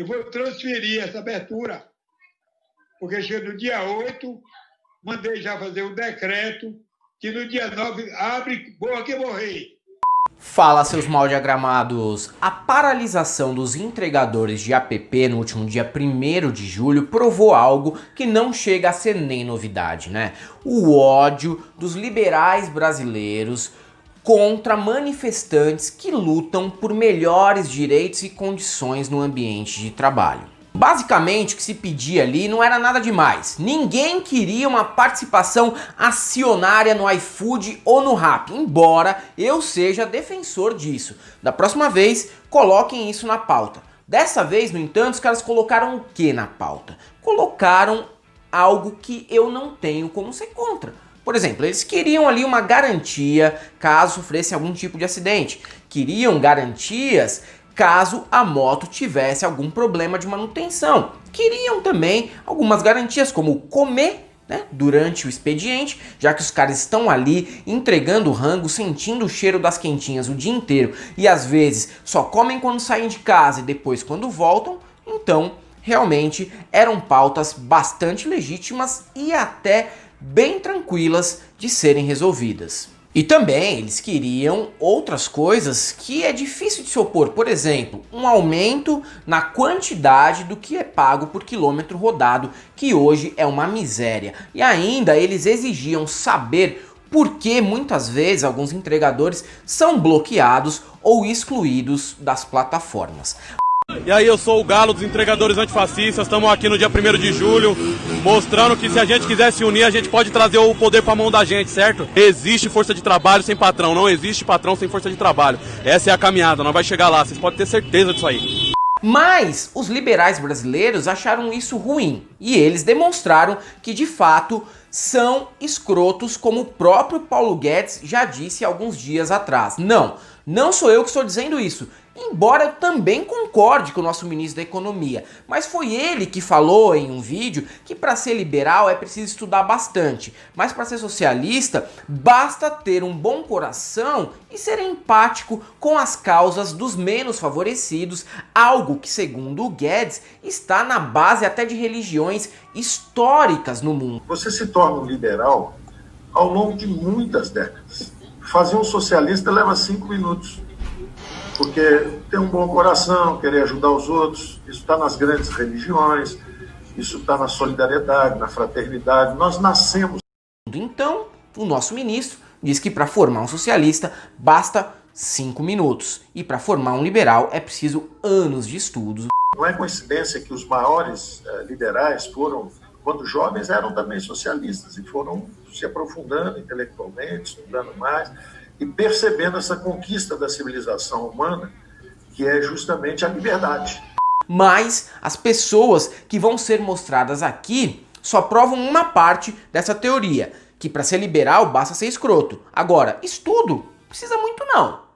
eu vou transferir essa abertura, porque chega no dia 8, mandei já fazer um decreto que no dia 9 abre, boa que morrer. Fala, seus mal diagramados! A paralisação dos entregadores de app no último dia 1º de julho provou algo que não chega a ser nem novidade, né? O ódio dos liberais brasileiros contra manifestantes que lutam por melhores direitos e condições no ambiente de trabalho. Basicamente, o que se pedia ali não era nada demais. Ninguém queria uma participação acionária no iFood ou no Rappi, embora eu seja defensor disso. Da próxima vez, coloquem isso na pauta. Dessa vez, no entanto, os caras colocaram o que na pauta? Colocaram algo que eu não tenho como ser contra. Por exemplo, eles queriam ali uma garantia caso sofressem algum tipo de acidente. Queriam garantias caso a moto tivesse algum problema de manutenção. Queriam também algumas garantias como comer, né, durante o expediente, já que os caras estão ali entregando rango, sentindo o cheiro das quentinhas o dia inteiro e às vezes só comem quando saem de casa e depois quando voltam. Então, realmente eram pautas bastante legítimas e até bem tranquilas de serem resolvidas. E também eles queriam outras coisas que é difícil de se opor. Por exemplo, um aumento na quantidade do que é pago por quilômetro rodado, que hoje é uma miséria. E ainda eles exigiam saber por que muitas vezes alguns entregadores são bloqueados ou excluídos das plataformas. E aí, eu sou o Galo dos Entregadores Antifascistas, estamos aqui no dia 1º de julho, mostrando que se a gente quiser se unir, a gente pode trazer o poder para a mão da gente, certo? Existe força de trabalho sem patrão, não existe patrão sem força de trabalho. Essa é a caminhada, nós vamos chegar lá, vocês podem ter certeza disso aí. Mas os liberais brasileiros acharam isso ruim e eles demonstraram que de fato são escrotos, como o próprio Paulo Guedes já disse alguns dias atrás. Não sou eu que estou dizendo isso, embora eu também concorde com o nosso ministro da Economia, mas foi ele que falou em um vídeo que para ser liberal é preciso estudar bastante, mas para ser socialista basta ter um bom coração e ser empático com as causas dos menos favorecidos, algo que, segundo o Guedes, está na base até de religiões históricas no mundo. Você se torna um liberal ao longo de muitas décadas. Fazer um socialista leva 5 minutos. Porque ter um bom coração, querer ajudar os outros, isso está nas grandes religiões, isso está na solidariedade, na fraternidade. Nós nascemos. Então, o nosso ministro diz que para formar um socialista basta 5 minutos. E para formar um liberal é preciso anos de estudos. Não é coincidência que os maiores liberais foram, quando jovens, eram também socialistas e foram se aprofundando intelectualmente, estudando mais e percebendo essa conquista da civilização humana, que é justamente a liberdade. Mas as pessoas que vão ser mostradas aqui só provam uma parte dessa teoria, que para ser liberal basta ser escroto. Agora, estudo não precisa muito não.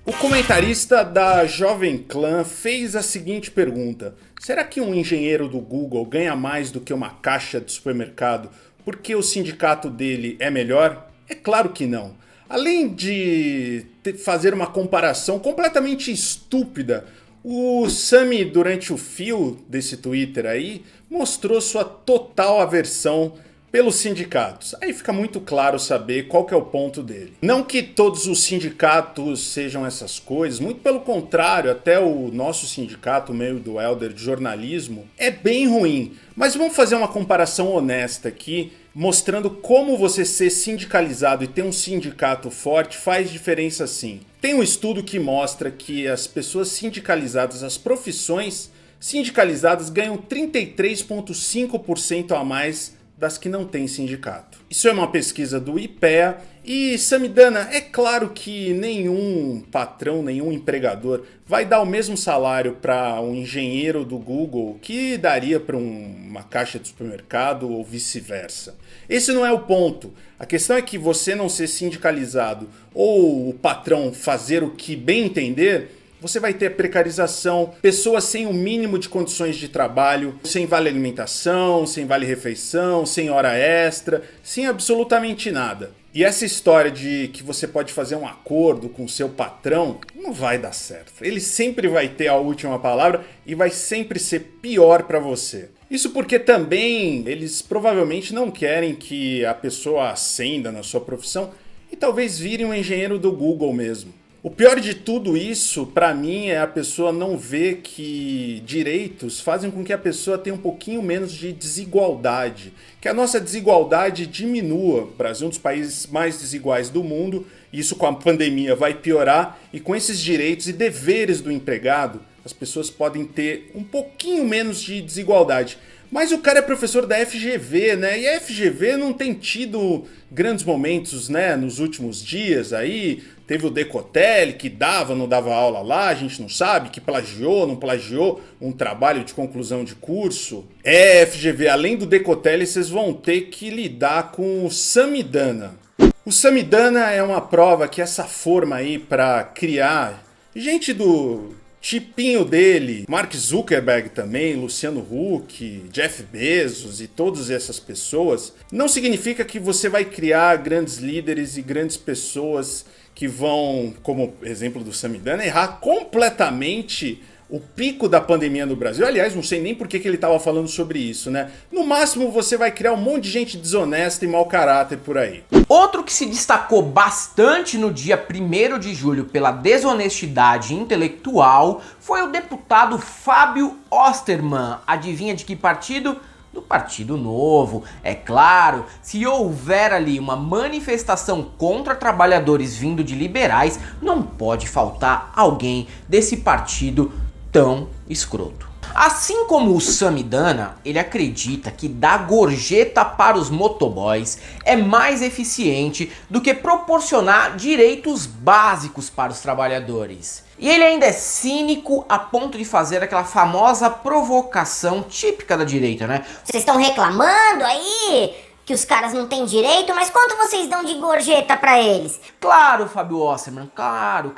O comentarista da Jovem Clã fez a seguinte pergunta: será que um engenheiro do Google ganha mais do que uma caixa de supermercado porque o sindicato dele é melhor? É claro que não. Além de fazer uma comparação completamente estúpida, o Sami, durante o fio desse Twitter aí, mostrou sua total aversão pelos sindicatos. Aí fica muito claro saber qual que é o ponto dele. Não que todos os sindicatos sejam essas coisas, muito pelo contrário, até o nosso sindicato, o meio do Helder, de jornalismo, é bem ruim. Mas vamos fazer uma comparação honesta aqui, mostrando como você ser sindicalizado e ter um sindicato forte faz diferença sim. Tem um estudo que mostra que as pessoas sindicalizadas, as profissões sindicalizadas ganham 33,5% a mais das que não têm sindicato. Isso é uma pesquisa do IPEA e, Samidana, é claro que nenhum patrão, nenhum empregador vai dar o mesmo salário para um engenheiro do Google que daria para uma caixa de supermercado ou vice-versa. Esse não é o ponto. A questão é que você não ser sindicalizado ou o patrão fazer o que bem entender você vai ter precarização, pessoas sem o mínimo de condições de trabalho, sem vale alimentação, sem vale refeição, sem hora extra, sem absolutamente nada. E essa história de que você pode fazer um acordo com o seu patrão não vai dar certo. Ele sempre vai ter a última palavra e vai sempre ser pior para você. Isso porque também eles provavelmente não querem que a pessoa ascenda na sua profissão e talvez vire um engenheiro do Google mesmo. O pior de tudo isso, para mim, é a pessoa não ver que direitos fazem com que a pessoa tenha um pouquinho menos de desigualdade. Que a nossa desigualdade diminua. O Brasil é um dos países mais desiguais do mundo. Isso com a pandemia vai piorar. E com esses direitos e deveres do empregado, as pessoas podem ter um pouquinho menos de desigualdade. Mas o cara é professor da FGV, né? E a FGV não tem tido grandes momentos, né? Nos últimos dias aí. Teve o Decotelli, que dava, não dava aula lá, a gente não sabe, que plagiou, não plagiou um trabalho de conclusão de curso. FGV, além do Decotelli, vocês vão ter que lidar com o Samidana. O Samidana é uma prova que essa forma aí para criar gente do tipinho dele, Mark Zuckerberg também, Luciano Huck, Jeff Bezos e todas essas pessoas, não significa que você vai criar grandes líderes e grandes pessoas que vão, como exemplo do Samidana, errar completamente o pico da pandemia no Brasil. Aliás, não sei nem por que ele estava falando sobre isso, né? No máximo, você vai criar um monte de gente desonesta e mau caráter por aí. Outro que se destacou bastante no dia 1º de julho pela desonestidade intelectual foi o deputado Fábio Osterman. Adivinha de que partido? Do Partido Novo. É claro, se houver ali uma manifestação contra trabalhadores vindo de liberais, não pode faltar alguém desse partido tão escroto. Assim como o Samidana, ele acredita que dar gorjeta para os motoboys é mais eficiente do que proporcionar direitos básicos para os trabalhadores. E ele ainda é cínico a ponto de fazer aquela famosa provocação típica da direita, né? Vocês estão reclamando aí que os caras não têm direito, mas quanto vocês dão de gorjeta pra eles? Claro, Fábio Osterman, claro.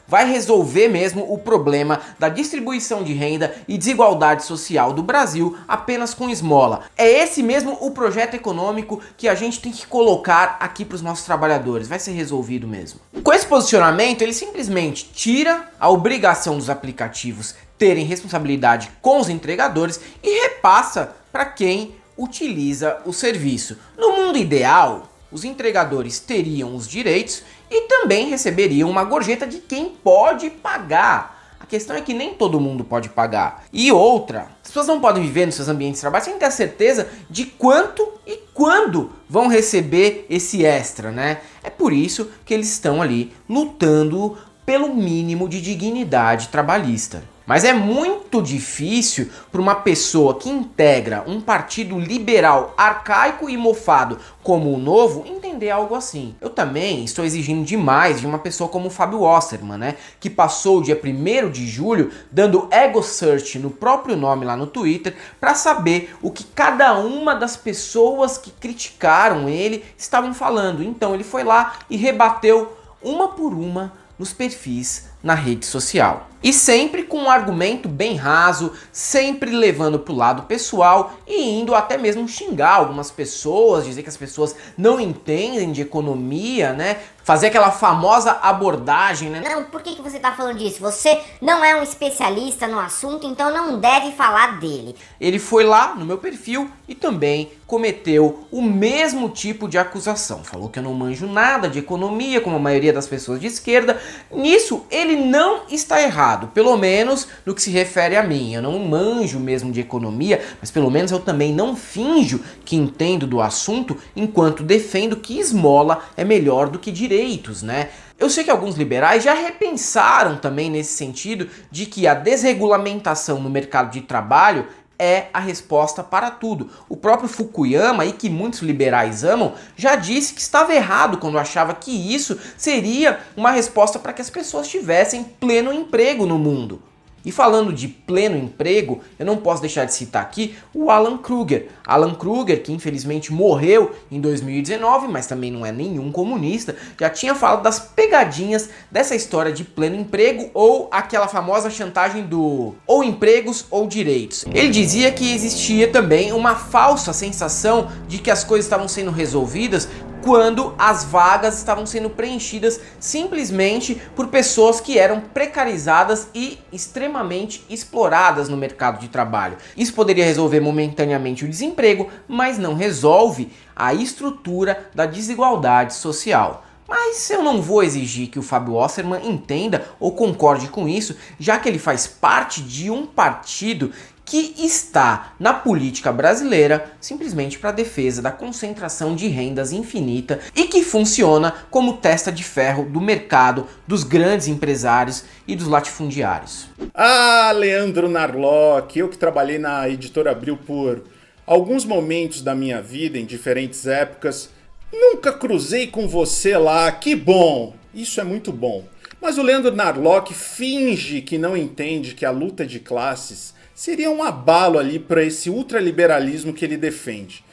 Vai resolver mesmo o problema da distribuição de renda e desigualdade social do Brasil apenas com esmola. É esse mesmo o projeto econômico que a gente tem que colocar aqui pros nossos trabalhadores. Vai ser resolvido mesmo. Com esse posicionamento, ele simplesmente tira a obrigação dos aplicativos terem responsabilidade com os entregadores e repassa para quem utiliza o serviço. No mundo ideal, os entregadores teriam os direitos e também receberiam uma gorjeta de quem pode pagar. A questão é que nem todo mundo pode pagar. E outra, as pessoas não podem viver nos seus ambientes de trabalho sem ter a certeza de quanto e quando vão receber esse extra, né? É por isso que eles estão ali lutando pelo mínimo de dignidade trabalhista. Mas é muito difícil para uma pessoa que integra um partido liberal arcaico e mofado como o Novo entender algo assim. Eu também estou exigindo demais de uma pessoa como o Fábio Osterman, né? Que passou o dia 1º de julho dando ego search no próprio nome lá no Twitter para saber o que cada uma das pessoas que criticaram ele estavam falando. Então ele foi lá e rebateu uma por uma nos perfis na rede social. E sempre com um argumento bem raso, sempre levando pro lado pessoal e indo até mesmo xingar algumas pessoas, dizer que as pessoas não entendem de economia, né? Fazer aquela famosa abordagem, né? Não, por que você tá falando disso? Você não é um especialista no assunto, então não deve falar dele. Ele foi lá no meu perfil e também cometeu o mesmo tipo de acusação. Falou que eu não manjo nada de economia, como a maioria das pessoas de esquerda. Nisso, ele não está errado, pelo menos no que se refere a mim. Eu não manjo mesmo de economia, mas pelo menos eu também não finjo que entendo do assunto enquanto defendo que esmola é melhor do que direitos, né? Eu sei que alguns liberais já repensaram também nesse sentido de que a desregulamentação no mercado de trabalho é a resposta para tudo. O próprio Fukuyama, e que muitos liberais amam, já disse que estava errado quando achava que isso seria uma resposta para que as pessoas tivessem pleno emprego no mundo. E falando de pleno emprego, eu não posso deixar de citar aqui o Alan Krueger. Alan Krueger, que infelizmente morreu em 2019, mas também não é nenhum comunista, já tinha falado das pegadinhas dessa história de pleno emprego ou aquela famosa chantagem do ou empregos ou direitos. Ele dizia que existia também uma falsa sensação de que as coisas estavam sendo resolvidas quando as vagas estavam sendo preenchidas simplesmente por pessoas que eram precarizadas e extremamente exploradas no mercado de trabalho. Isso poderia resolver momentaneamente o desemprego, mas não resolve a estrutura da desigualdade social. Mas eu não vou exigir que o Fábio Wasserman entenda ou concorde com isso, já que ele faz parte de um partido que está na política brasileira simplesmente para a defesa da concentração de rendas infinita e que funciona como testa de ferro do mercado, dos grandes empresários e dos latifundiários. Ah, Leandro Narlock, eu que trabalhei na Editora Abril por alguns momentos da minha vida, em diferentes épocas, nunca cruzei com você lá, que bom! Isso é muito bom. Mas o Leandro Narlock finge que não entende que a luta de classes seria um abalo ali para esse ultraliberalismo que ele defende.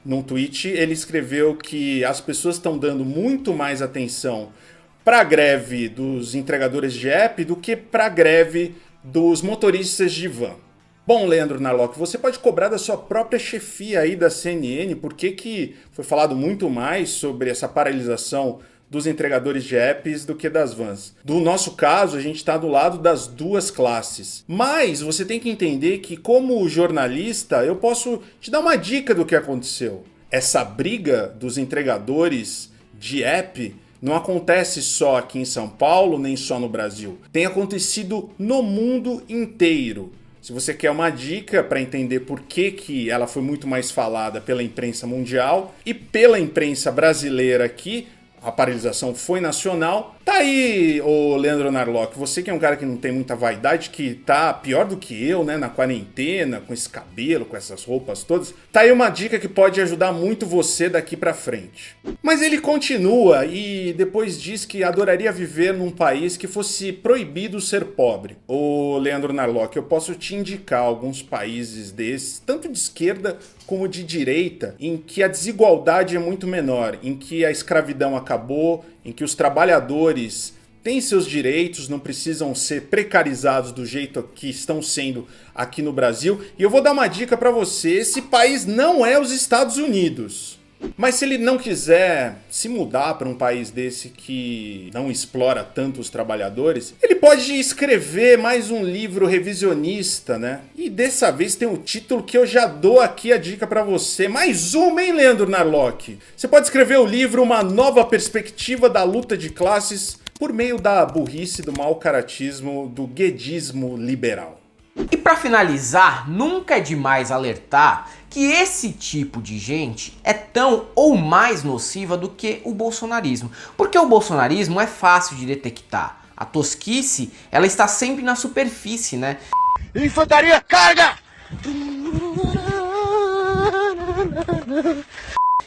Num tweet ele escreveu que as pessoas estão dando muito mais atenção para a greve dos entregadores de app do que para a greve dos motoristas de van. Bom, Leandro Narlock, você pode cobrar da sua própria chefia aí da CNN por que foi falado muito mais sobre essa paralisação dos entregadores de apps do que das vans. Do nosso caso, a gente está do lado das duas classes. Mas você tem que entender que, como jornalista, eu posso te dar uma dica do que aconteceu. Essa briga dos entregadores de app não acontece só aqui em São Paulo, nem só no Brasil. Tem acontecido no mundo inteiro. Se você quer uma dica para entender por que ela foi muito mais falada pela imprensa mundial e pela imprensa brasileira aqui, a paralisação foi nacional. Tá aí, ô Leandro Narlock, você que é um cara que não tem muita vaidade, que tá pior do que eu, né, na quarentena, com esse cabelo, com essas roupas todas. Tá aí uma dica que pode ajudar muito você daqui pra frente. Mas ele continua e depois diz que adoraria viver num país que fosse proibido ser pobre. Ô Leandro Narlock, eu posso te indicar alguns países desses, tanto de esquerda como de direita, em que a desigualdade é muito menor, em que a escravidão acabou, em que os trabalhadores têm seus direitos, não precisam ser precarizados do jeito que estão sendo aqui no Brasil. E eu vou dar uma dica para você, esse país não é os Estados Unidos. Mas se ele não quiser se mudar para um país desse que não explora tanto os trabalhadores, ele pode escrever mais um livro revisionista, né? E dessa vez tem um título que eu já dou aqui a dica para você. Mais uma, hein, Leandro Narlock? Você pode escrever o livro Uma Nova Perspectiva da Luta de Classes por meio da burrice, do mau caratismo, do guedismo liberal. E para finalizar, nunca é demais alertar que esse tipo de gente é tão ou mais nociva do que o bolsonarismo. Porque o bolsonarismo é fácil de detectar. A tosquice, ela está sempre na superfície, né? Infantaria, carga!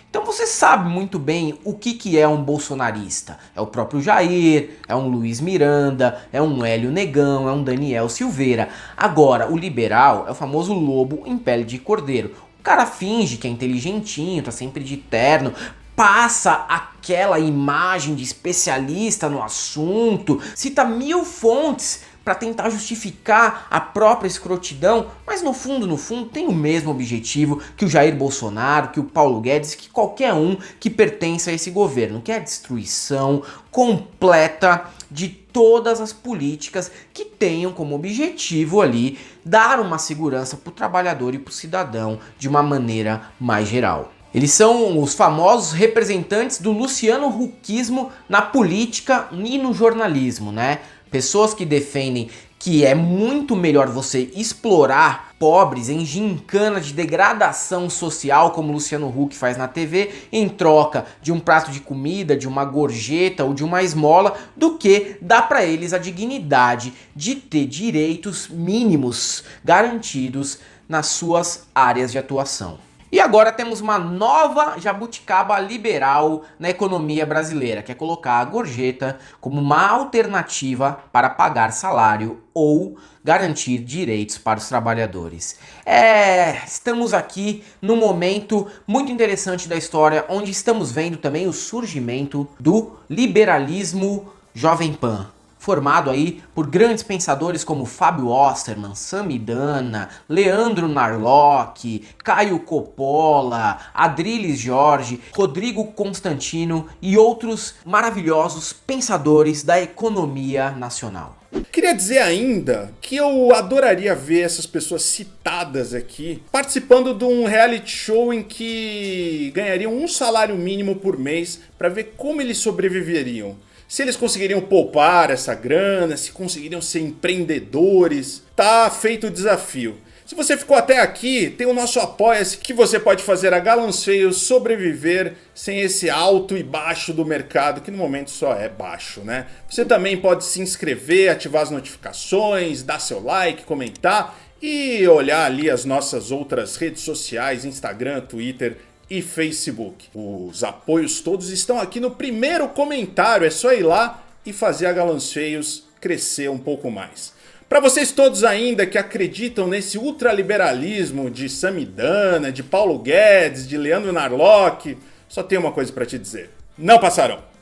Então você sabe muito bem o que é um bolsonarista. É o próprio Jair, é um Luiz Miranda, é um Hélio Negão, é um Daniel Silveira. Agora, o liberal é o famoso lobo em pele de cordeiro. O cara finge que é inteligentinho, tá sempre de terno, passa aquela imagem de especialista no assunto, cita 1000 fontes para tentar justificar a própria escrotidão, mas no fundo tem o mesmo objetivo que o Jair Bolsonaro, que o Paulo Guedes, que qualquer um que pertence a esse governo, que é a destruição completa de todas as políticas que tenham como objetivo ali dar uma segurança para o trabalhador e para o cidadão de uma maneira mais geral. Eles são os famosos representantes do Luciano Huckismo na política e no jornalismo, né? Pessoas que defendem que é muito melhor você explorar pobres em gincana de degradação social, como Luciano Huck faz na TV, em troca de um prato de comida, de uma gorjeta ou de uma esmola, do que dar para eles a dignidade de ter direitos mínimos garantidos nas suas áreas de atuação. E agora temos uma nova jabuticaba liberal na economia brasileira, que é colocar a gorjeta como uma alternativa para pagar salário ou garantir direitos para os trabalhadores. Estamos aqui num momento muito interessante da história, onde estamos vendo também o surgimento do liberalismo Jovem Pan, formado aí por grandes pensadores como Fábio Osterman, Samidana, Leandro Narlock, Caio Coppola, Adrilles Jorge, Rodrigo Constantino e outros maravilhosos pensadores da economia nacional. Queria dizer ainda que eu adoraria ver essas pessoas citadas aqui participando de um reality show em que ganhariam um salário mínimo por mês para ver como eles sobreviveriam. Se eles conseguiriam poupar essa grana, se conseguiriam ser empreendedores, tá feito o desafio. Se você ficou até aqui, tem o nosso Apoia-se que você pode fazer a Galãs Feios sobreviver sem esse alto e baixo do mercado, que no momento só é baixo, né? Você também pode se inscrever, ativar as notificações, dar seu like, comentar e olhar ali as nossas outras redes sociais, Instagram, Twitter e Facebook. Os apoios todos estão aqui no primeiro comentário, é só ir lá e fazer a Galãs Feios crescer um pouco mais. Para vocês todos ainda que acreditam nesse ultraliberalismo de Samidana, de Paulo Guedes, de Leandro Narlock, só tenho uma coisa para te dizer: não passarão!